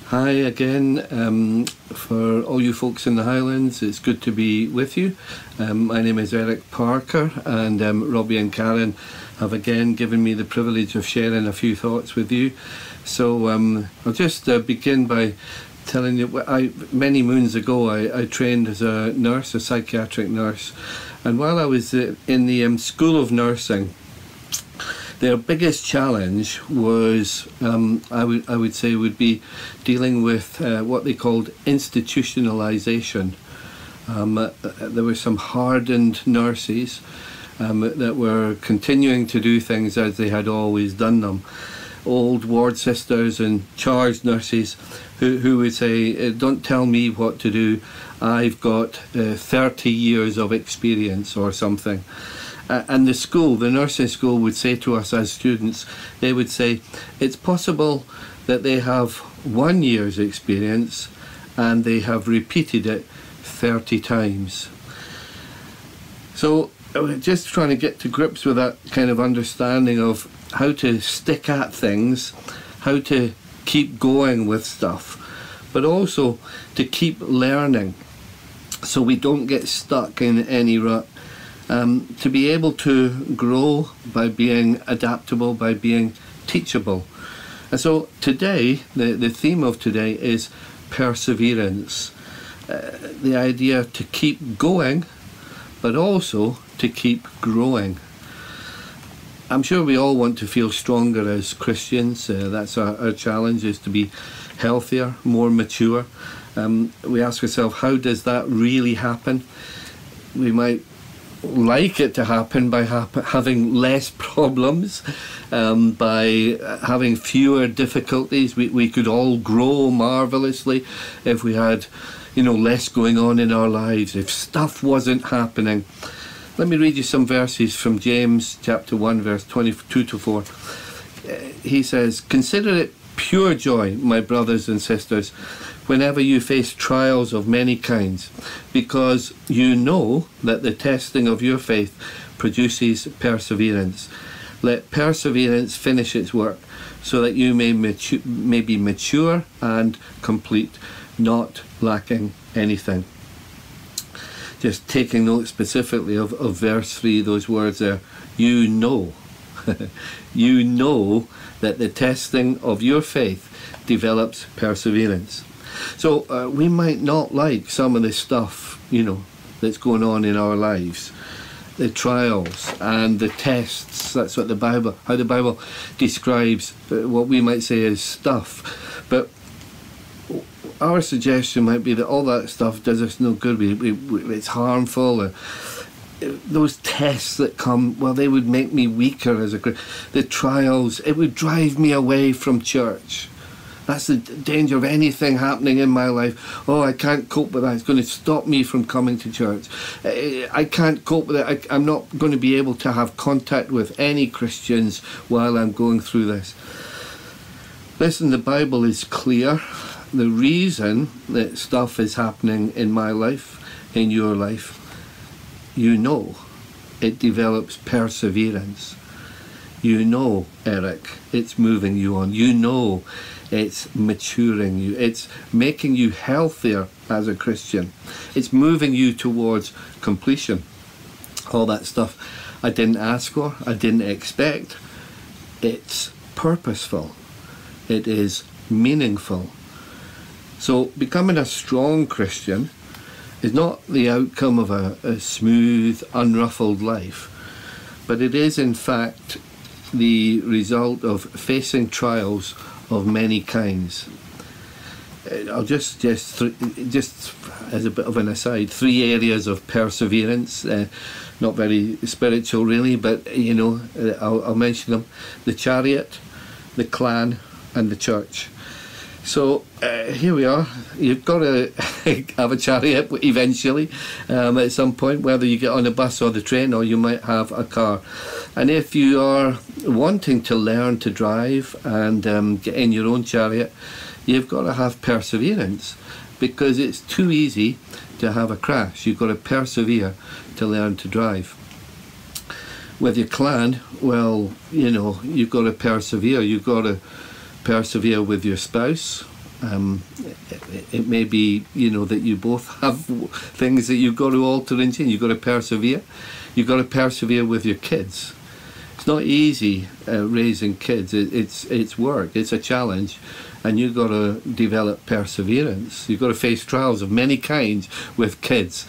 Hi again, for all you folks in the Highlands, it's good to be with you. My name is Eric Parker, and Robbie and Karen have again given me the privilege of sharing a few thoughts with you. So I'll just begin by telling you, many moons ago I trained as a nurse, a psychiatric nurse, and while I was in the School of Nursing, their biggest challenge was, I would say, would be dealing with what they called institutionalization. There were some hardened nurses that were continuing to do things as they had always done them. Old ward sisters and charge nurses who would say, don't tell me what to do, I've got 30 years of experience or something. And the nursing school would say to us as students, they would say, it's possible that they have 1 year's experience and they have repeated it 30 times. So just trying to get to grips with that kind of understanding of how to stick at things, how to keep going with stuff, but also to keep learning so we don't get stuck in any rut. To be able to grow by being adaptable, by being teachable. And so today, the theme of today is perseverance. The idea to keep going, but also to keep growing. I'm sure we all want to feel stronger as Christians. That's our challenge, is to be healthier, more mature. We ask ourselves, how does that really happen? We might like it to happen by having less problems, by having fewer difficulties. We could all grow marvelously if we had, less going on in our lives, if stuff wasn't happening. Let me read you some verses from James chapter 1 verse 22 to 4. He says, "Consider it pure joy, my brothers and sisters, whenever you face trials of many kinds, because you know that the testing of your faith produces perseverance. Let perseverance finish its work, so that you may be mature and complete, not lacking anything." Just taking note specifically of verse 3, those words there, you know. You know that the testing of your faith develops perseverance. So we might not like some of the stuff, that's going on in our lives, the trials and the tests. That's what how the Bible describes what we might say is stuff. But our suggestion might be that all that stuff does us no good. It's harmful. Those tests that come, well, they would make me weaker as a Christian. The trials, it would drive me away from church. That's the danger of anything happening in my life. Oh, I can't cope with that. It's going to stop me from coming to church. I can't cope with it. I'm not going to be able to have contact with any Christians while I'm going through this. Listen, the Bible is clear. The reason that stuff is happening in my life, in your life, it develops perseverance. Eric, it's moving you on. It's maturing you. It's making you healthier as a Christian. It's moving you towards completion. All that stuff I didn't ask for, I didn't expect. It's purposeful. It is meaningful. So becoming a strong Christian is not the outcome of a smooth, unruffled life, but it is in fact the result of facing trials of many kinds. I'll just as a bit of an aside, 3 areas of perseverance, not very spiritual really, but I'll mention them: the chariot, the clan, and the church. So here we are. You've got to have a chariot eventually at some point, whether you get on a bus or the train, or you might have a car. And if you are wanting to learn to drive and get in your own chariot, you've got to have perseverance, because it's too easy to have a crash. You've got to persevere to learn to drive. With your clan, well, you know, you've got to persevere. You've got to persevere with your spouse. It may be, you know, that you both have things that you've got to alter and change. You've got to persevere. You've got to persevere with your kids. It's not easy raising kids. It's work. It's a challenge, and you've got to develop perseverance. You've got to face trials of many kinds with kids.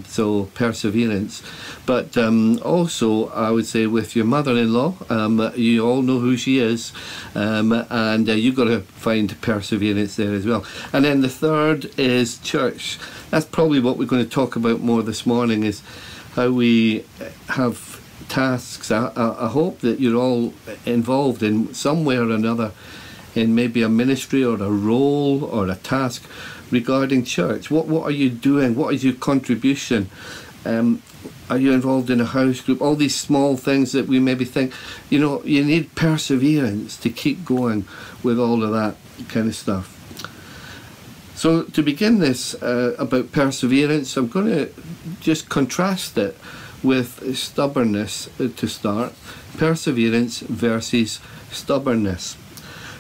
So perseverance. But also, I would say, with your mother-in-law, you all know who she is, and you've got to find perseverance there as well. And then the third is church. That's probably what we're going to talk about more this morning, is how we have tasks. I hope that you're all involved in some way or another in maybe a ministry or a role or a task regarding church. What are you doing? What is your contribution? Are you involved in a house group? All these small things that we maybe think, you know, you need perseverance to keep going with all of that kind of stuff. So to begin this about perseverance, I'm going to just contrast it with stubbornness to start. Perseverance versus stubbornness,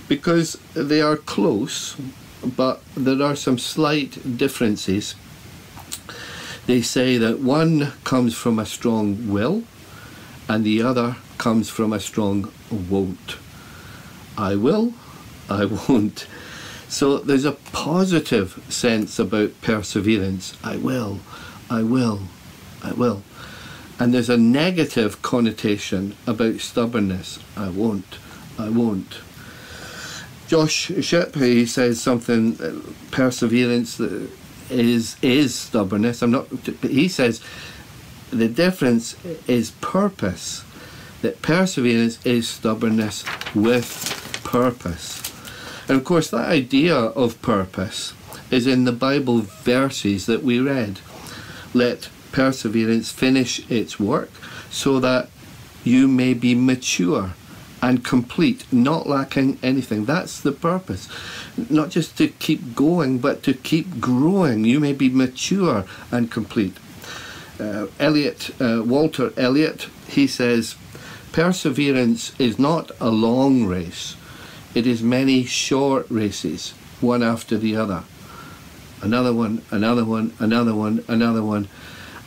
because they are close, but there are some slight differences. They say that one comes from a strong will and the other comes from a strong won't. I will, I won't. So there's a positive sense about perseverance. I will, I will, I will. And there's a negative connotation about stubbornness. I won't, I won't. Josh Shipp, he says something, perseverance is stubbornness. He says the difference is purpose. That perseverance is stubbornness with purpose. And of course, that idea of purpose is in the Bible verses that we read. Let perseverance finish its work, so that you may be mature and complete, not lacking anything. That's the purpose. Not just to keep going, but to keep growing. You may be mature and complete. Walter Elliott, he says, perseverance is not a long race. It is many short races, one after the other. Another one, another one, another one, another one.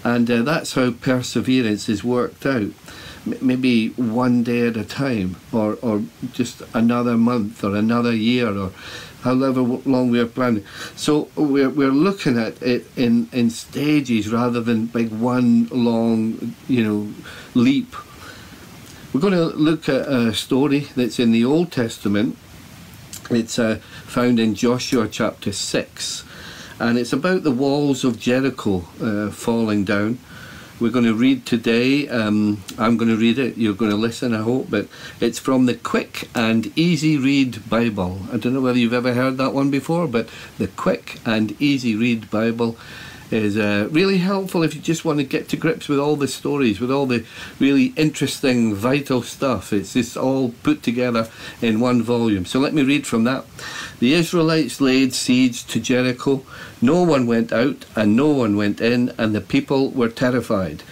And that's how perseverance is worked out. Maybe one day at a time, or just another month or another year, or however long we're planning. So we're looking at it in stages rather than like one long, you know, leap. We're going to look at a story that's in the Old Testament. It's found in Joshua chapter 6, and it's about the walls of Jericho falling down. We're going to read today. I'm going to read it. You're going to listen, I hope. But it's from the Quick and Easy Read Bible. I don't know whether you've ever heard that one before, but the Quick and Easy Read Bible is really helpful if you just want to get to grips with all the stories, with all the really interesting, vital stuff. It's just all put together in one volume. So let me read from that. The Israelites laid siege to Jericho. No one went out and no one went in, and the people were terrified.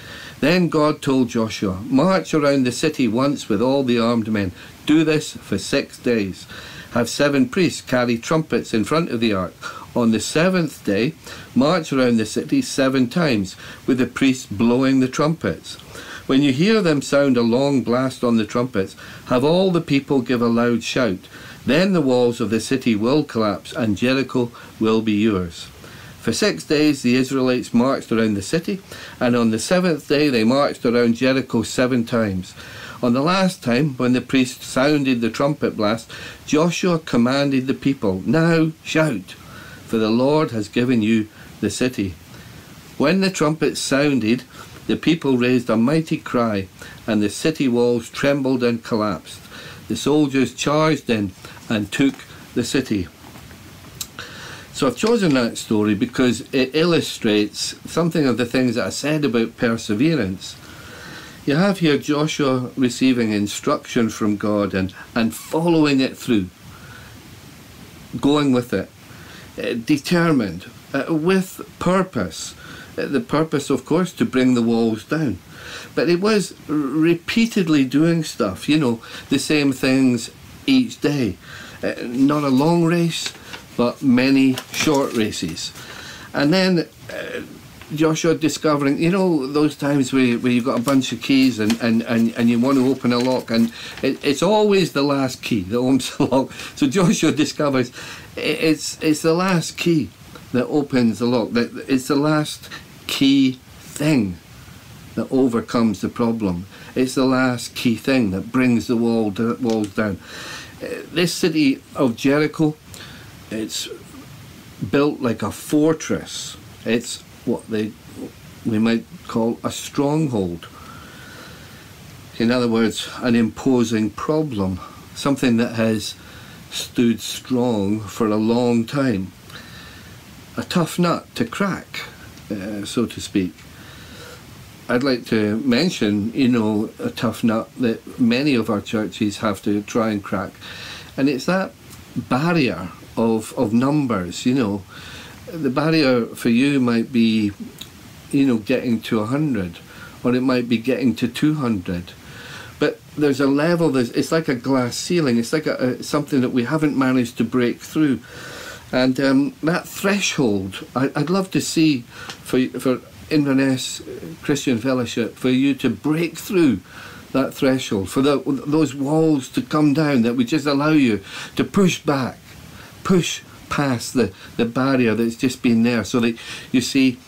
Then God told Joshua, march around the city once with all the armed men. Do this for 6 days. Have 7 priests carry trumpets in front of the ark. On the 7th day, march around the city 7 times, with the priests blowing the trumpets. When you hear them sound a long blast on the trumpets, have all the people give a loud shout. Then the walls of the city will collapse, and Jericho will be yours. For 6 days the Israelites marched around the city, and on the 7th day they marched around Jericho 7 times. On the last time, when the priest sounded the trumpet blast, Joshua commanded the people, now shout, for the Lord has given you the city. When the trumpet sounded, the people raised a mighty cry, and the city walls trembled and collapsed. The soldiers charged in and took the city. So I've chosen that story because it illustrates something of the things that I said about perseverance. You have here Joshua receiving instruction from God and following it through, going with it, determined, with purpose. The purpose, of course, to bring the walls down. But it was repeatedly doing stuff, the same things each day. Not a long race, but many short races. And then Joshua discovering, those times where you've got a bunch of keys and you want to open a lock, and it's always the last key that opens the lock. So Joshua discovers it's the last key that opens the lock. That it's the last key thing that overcomes the problem. It's the last key thing that brings the walls down. This city of Jericho, it's built like a fortress. It's what we might call a stronghold. In other words, an imposing problem, something that has stood strong for a long time. A tough nut to crack, so to speak. I'd like to mention, a tough nut that many of our churches have to try and crack, and it's that barrier of numbers. The barrier for you might be, getting to 100, or it might be getting to 200. But there's a level, it's like a glass ceiling, it's like something that we haven't managed to break through. And that threshold, I'd love to see for Inverness Christian Fellowship, for you to break through that threshold, for those walls to come down, that would just allow you to push back, push past the barrier that's just been there, so that you see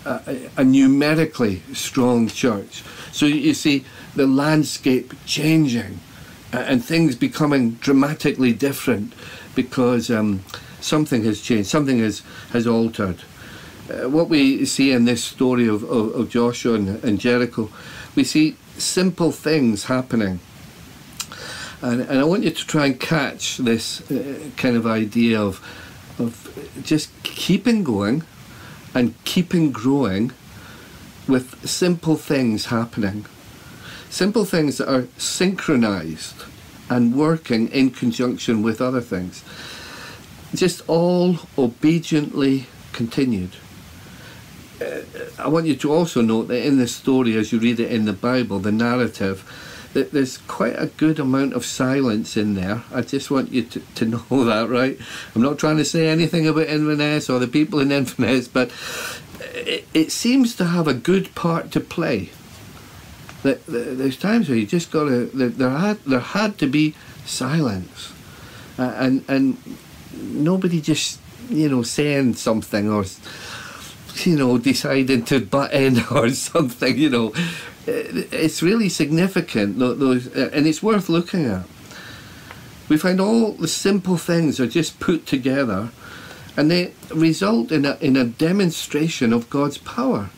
a numerically strong church. So you see the landscape changing and things becoming dramatically different because something has changed, something has altered. What we see in this story of Joshua and Jericho, we see simple things happening. And I want you to try and catch this kind of idea of just keeping going and keeping growing with simple things happening. Simple things that are synchronized and working in conjunction with other things. Just all obediently continued. I want you to also note that in this story, as you read it in the Bible, the narrative, that there's quite a good amount of silence in there. I just want you to know that, right? I'm not trying to say anything about Inverness or the people in Inverness, but it seems to have a good part to play. There's times where you just got to, there had to be silence, and nobody just saying something or deciding to butt in or something. It's really significant, and it's worth looking at. We find all the simple things are just put together, and they result in a demonstration of God's power,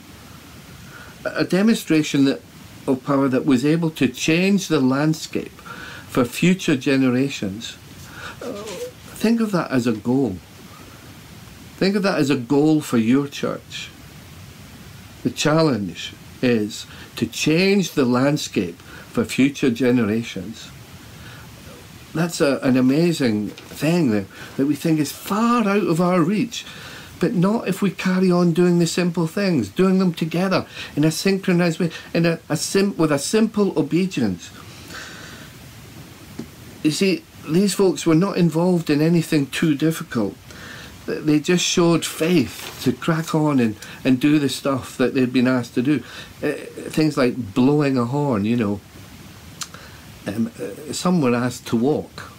a demonstration of power that was able to change the landscape for future generations. Think of that as a goal. Think of that as a goal for your church. The challenge is to change the landscape for future generations. That's an amazing thing that we think is far out of our reach, but not if we carry on doing the simple things, doing them together in a synchronized way, with a simple obedience. You see, these folks were not involved in anything too difficult. They just showed faith to crack on and do the stuff that they'd been asked to do. Things like blowing a horn, some were asked to walk.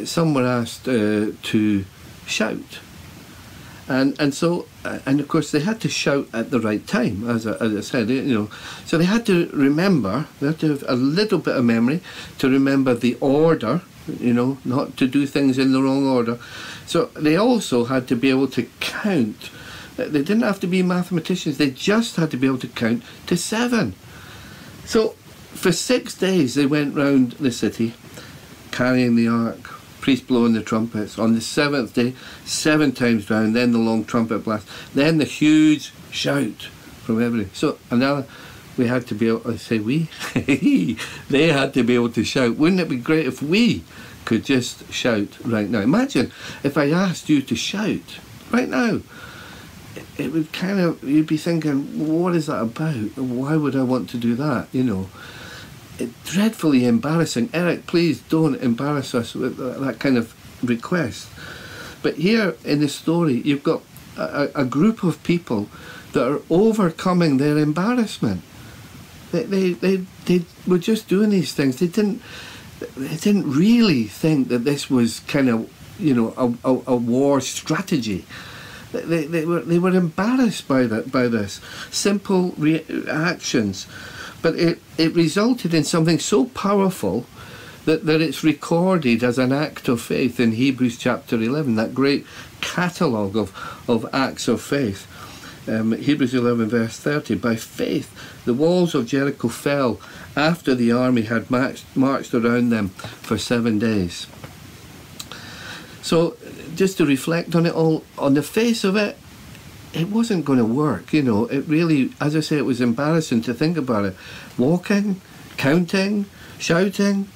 Some were asked to shout. And of course they had to shout at the right time, as I said, So they had to remember, they had to have a little bit of memory to remember the order, not to do things in the wrong order. So they also had to be able to count. They didn't have to be mathematicians, they just had to be able to count to 7. So for 6 days they went round the city, carrying the ark, priests blowing the trumpets. On the seventh day, 7 times round, then the long trumpet blast, then the huge shout from everybody. So another, we had to be able to say we. They had to be able to shout. Wouldn't it be great if we could just shout right now? Imagine if I asked you to shout right now. It would kind of, you'd be thinking, what is that about? Why would I want to do that? You know, it's dreadfully embarrassing. Eric, please don't embarrass us with that kind of request. But here in the story, you've got a group of people that are overcoming their embarrassment. They were just doing these things. They didn't really think that this was kind of, you know, a war strategy. They were embarrassed by this simple actions, but it resulted in something so powerful that it's recorded as an act of faith in Hebrews chapter 11, that great catalogue of acts of faith. Hebrews 11 verse 30, by faith the walls of Jericho fell after the army had marched around them for 7 days. So just to reflect on it all, on the face of it, it wasn't going to work, you know. It really, as I say, it was embarrassing to think about it. Walking, counting, shouting.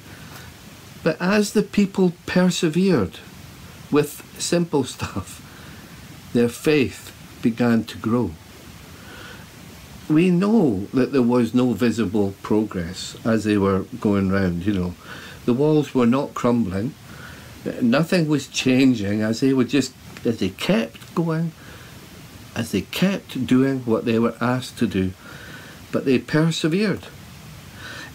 But as the people persevered with simple stuff, their faith began to grow. We know that there was no visible progress as they were going round, you know. The walls were not crumbling. Nothing was changing as they kept going, as they kept doing what they were asked to do. But they persevered.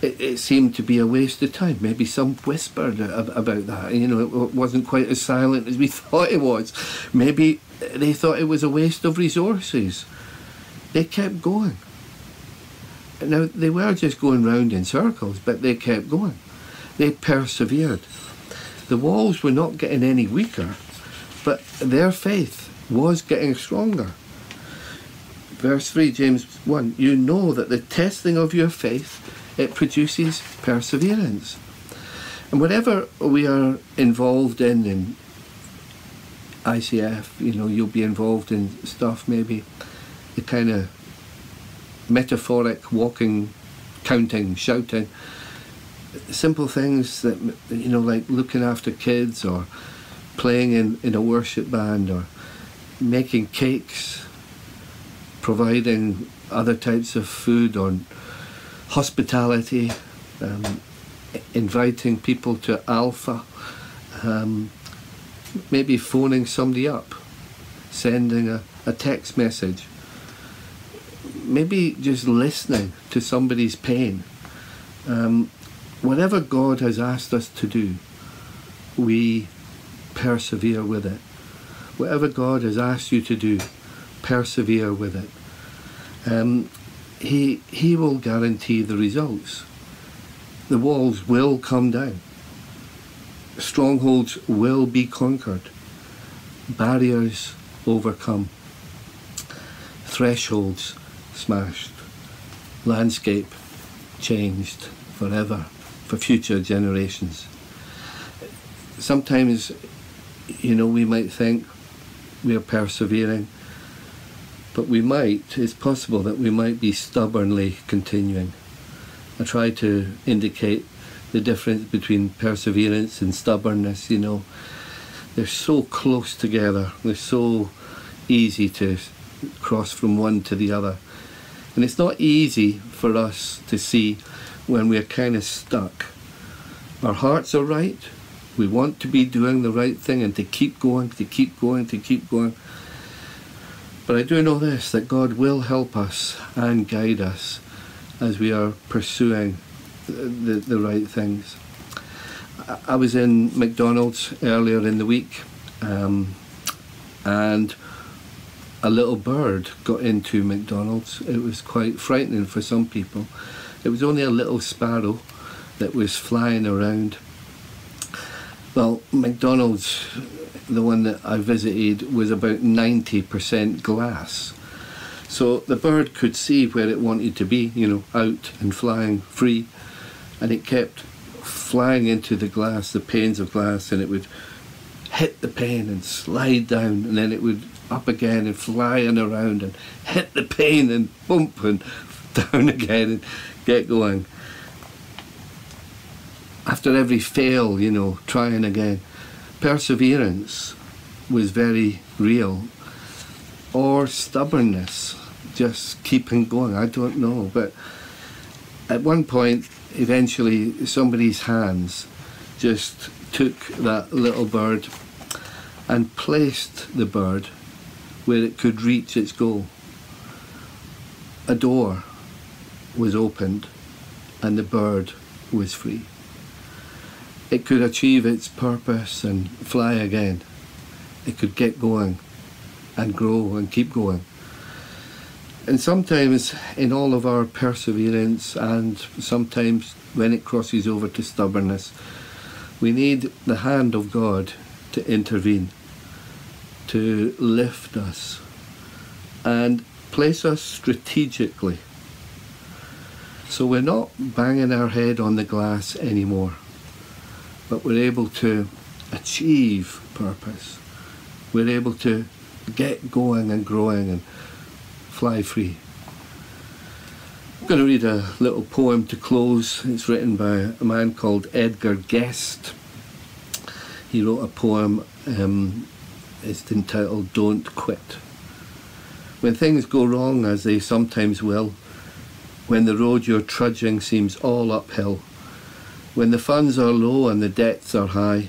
It seemed to be a waste of time. Maybe some whispered about that. You know, it wasn't quite as silent as we thought it was. Maybe they thought it was a waste of resources. They kept going. Now, they were just going round in circles, but they kept going. They persevered. The walls were not getting any weaker, but their faith was getting stronger. Verse 3, James 1, you know that the testing of your faith, it produces perseverance. And whatever we are involved in ICF, you know, you'll be involved in stuff, maybe the kind of metaphoric walking, counting, shouting, simple things that, you know, like looking after kids or playing in a worship band or making cakes, providing other types of food or hospitality, inviting people to Alpha, maybe phoning somebody up, sending a text message, maybe just listening to somebody's pain. Whatever God has asked us to do, we persevere with it. Whatever God has asked you to do, persevere with it. He will guarantee the results. The walls will come down. Strongholds will be conquered. Barriers overcome. Thresholds smashed. Landscape changed forever for future generations. Sometimes, you know, we might think we are persevering, but it's possible that we might be stubbornly continuing. I try to indicate the difference between perseverance and stubbornness, you know. They're so close together. They're so easy to cross from one to the other. And it's not easy for us to see when we're kind of stuck. Our hearts are right. We want to be doing the right thing and to keep going, to keep going, to keep going. But I do know this, that God will help us and guide us as we are pursuing the right things. I was in McDonald's earlier in the week, and a little bird got into McDonald's. It was quite frightening for some people. It was only a little sparrow that was flying around. Well, McDonald's, the one that I visited, was about 90% glass. So the bird could see where it wanted to be, you know, out and flying free, and it kept flying into the glass, the panes of glass, and it would hit the pane and slide down, and then it would up again and flying around and hit the pane and bump and down again and get going. After every fail, you know, trying again. Perseverance was very real. Or stubbornness, just keeping going, I don't know. But at one point, eventually, somebody's hands just took that little bird and placed the bird where it could reach its goal. A door was opened and the bird was free. It could achieve its purpose and fly again. It could get going and grow and keep going. And sometimes in all of our perseverance, and sometimes when it crosses over to stubbornness, we need the hand of God to intervene, to lift us and place us strategically. So we're not banging our head on the glass anymore, but we're able to achieve purpose. We're able to get going and growing and fly free. I'm going to read a little poem to close. It's written by a man called Edgar Guest. He wrote a poem, it's entitled Don't Quit. When things go wrong, as they sometimes will, when the road you're trudging seems all uphill, when the funds are low and the debts are high,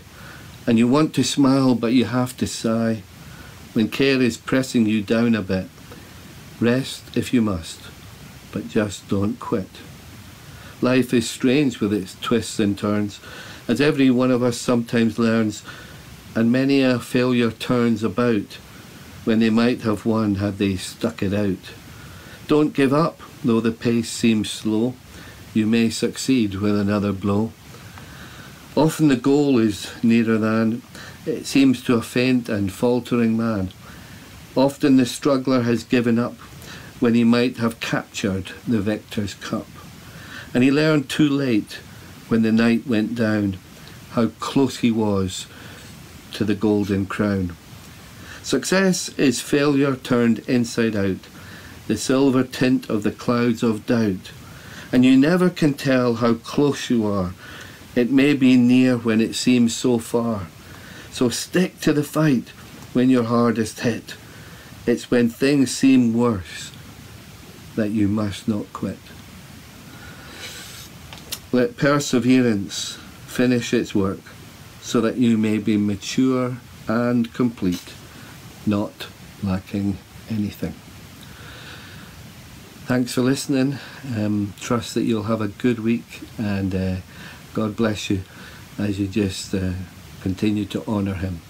and you want to smile but you have to sigh, when care is pressing you down a bit, rest if you must, but just don't quit. Life is strange with its twists and turns, as every one of us sometimes learns, and many a failure turns about when they might have won had they stuck it out. Don't give up, though the pace seems slow. You may succeed with another blow. Often the goal is nearer than it seems to a faint and faltering man. Often the struggler has given up when he might have captured the victor's cup. And he learned too late, when the night went down, how close he was to the golden crown. Success is failure turned inside out, the silver tint of the clouds of doubt. And you never can tell how close you are. It may be near when it seems so far. So stick to the fight when you're hardest hit. It's when things seem worse that you must not quit. Let perseverance finish its work so that you may be mature and complete, not lacking anything. Thanks for listening. Trust that you'll have a good week, and God bless you as you just continue to honour him.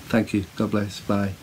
Thank you. God bless. Bye.